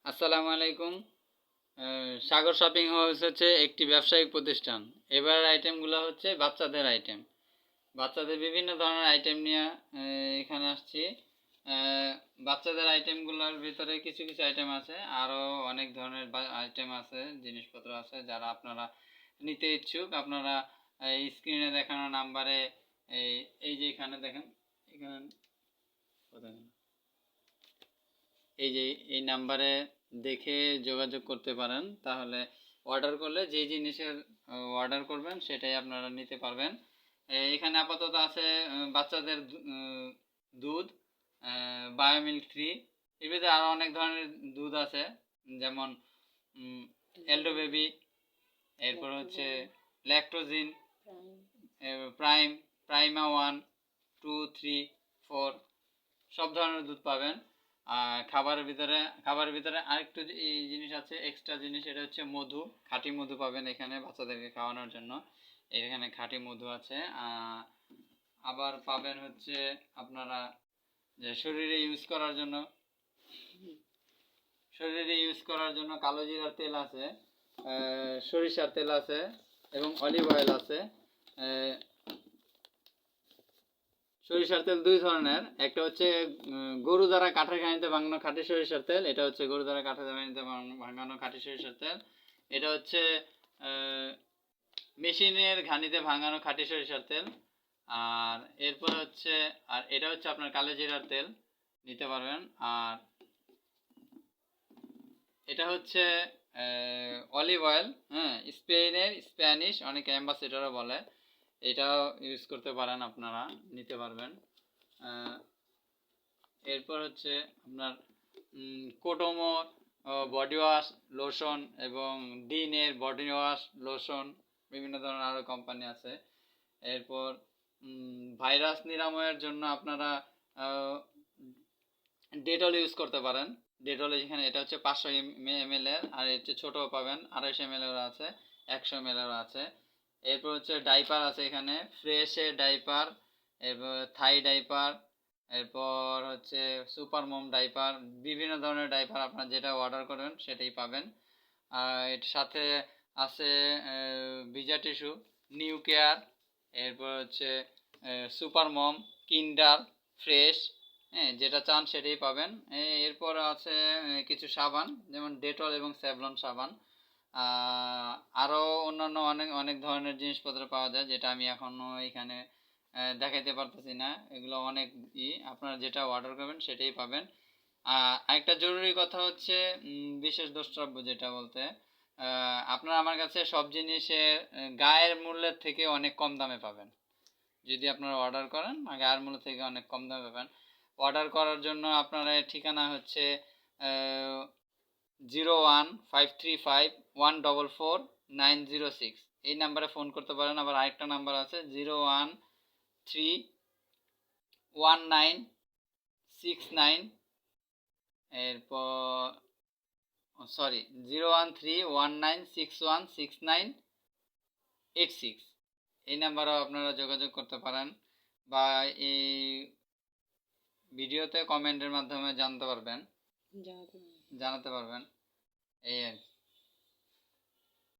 আসসালামু আলাইকুম। সাগর shopping house হচ্ছে একটি ব্যবসায়িক প্রতিষ্ঠান। এবার আইটেমগুলো হচ্ছে বাচ্চাদের আইটেম। বাচ্চাদের বিভিন্ন ধরনের আইটেম নিয়ে এখানে আসছি। বাচ্চাদের আইটেমগুলোর ভিতরে কিছু কিছু আইটেম আছে, আরও অনেক ধরনের আইটেম আছে, জিনিসপত্র আছে। যারা আপনারা নিতে ইচ্ছুক, আপনারা এই স্ক্রিনে দেখানো নাম্বারে এই এই যে এখানে দেখেন, এখানে কোথায় এই যে এই নাম্বারে দেখে যোগাযোগ করতে পারেন। তাহলে অর্ডার করলে যেই জিনিসের অর্ডার করবেন সেটাই আপনারা নিতে পারবেন। এখানে আপাতত আছে বাচ্চাদের দুধ, বায়োমিল্ক 3। এর ভিতরে আরও অনেক ধরনের দুধ আছে, যেমন এলডো বেবি, এরপর হচ্ছে ল্যাকটোজিন, প্রাইম, প্রাইমা 1, 2, 3, 4 সব ধরনের দুধ পাবেন। আর খাবারের ভিতরে আরেকটু এই জিনিস আছে, এক্সট্রা জিনিস, এটা হচ্ছে মধু, খাঁটি মধু পাবেন এখানে বাচ্চাদেরকে খাওয়ানোর জন্য। এখানে খাঁটি মধু আছে। আবার পাবেন হচ্ছে আপনারা যে শরীরে ইউজ করার জন্য কালো জিরার তেল আছে, সরিষার তেল আছে এবং অলিভ অয়েল আছে। সরিষার তেল দুই ধরনের, একটা হচ্ছে গরু দ্বারা কাঠের ঘানিতে ভাঙানো খাঁটি সরিষার তেল, এটা হচ্ছে গরু দ্বারা কাঠের ঘানিতে ভাঙানো খাঁটি সরিষার তেল। এটা হচ্ছে মেশিনের ঘানিতে ভাঙানো খাঁটি সরিষার তেল। আর এরপর হচ্ছে, আর এটা হচ্ছে আপনার কালো জিরার তেল, নিতে পারবেন। আর এটা হচ্ছে অলিভ অয়েল, হ্যাঁ, স্প্যানিশ অনেকে অ্যাম্বাসেডরও বলে, এটাও ইউজ করতে পারেন, আপনারা নিতে পারবেন। এরপর হচ্ছে আপনার কোডোমোর বডি ওয়াশ, লোশন এবং ডিনের বডি ওয়াশ, লোশন, বিভিন্ন ধরনের আরও কোম্পানি আছে। এরপর ভাইরাস নিরাময়ের জন্য আপনারা ডেটল ইউজ করতে পারেন। ডেটল এখানে এটা হচ্ছে 500 ml এর, আর এর চেয়ে ছোটও পাবেন, 250 ml এর আছে, 100 ml এর আছে। এরপর হচ্ছে ডাইপার আছে এখানে, ফ্রেশের ডাইপার, এরপর থাই ডাইপার, এরপর হচ্ছে সুপার মম ডাইপার, বিভিন্ন ধরনের ডাইপার, আপনার যেটা অর্ডার করবেন সেটাই পাবেন। আর এর সাথে আছে ভিজা টিস্যু, নিউ কেয়ার, এরপর হচ্ছে সুপার মম, কিন্ডার, ফ্রেশ, হ্যাঁ, যেটা চান সেটাই পাবেন। এরপর আছে কিছু সাবান, যেমন ডেটল এবং স্যাভলন সাবান। আরও অন্যান্য অনেক অনেক ধরনের জিনিসপত্র পাওয়া যায়, যেটা আমি এখনও এখানে দেখাইতে পারতেছি না। এগুলো অনেক আপনারা যেটা অর্ডার করবেন সেটাই পাবেন। আরেকটা জরুরি কথা হচ্ছে বিশেষ দ্রষ্টব্য যেটা বলতে, আপনারা আমার কাছে সব জিনিসের গায়ের মূল্যের থেকে অনেক কম দামে পাবেন। যদি আপনারা অর্ডার করেন, গায়ের মূল্য থেকে অনেক কম দামে পাবেন। অর্ডার করার জন্য আপনার ঠিকানা হচ্ছে 015351444906, এই নাম্বারে ফোন করতে পারেন। আবার আরেকটা নাম্বার আছে 0131969, এরপর সরি 01319616986, এই নাম্বারেও আপনারা যোগাযোগ করতে পারেন, বা এই ভিডিওতে কমেন্টের মাধ্যমে জানাতে পারবেন, এই আর কি।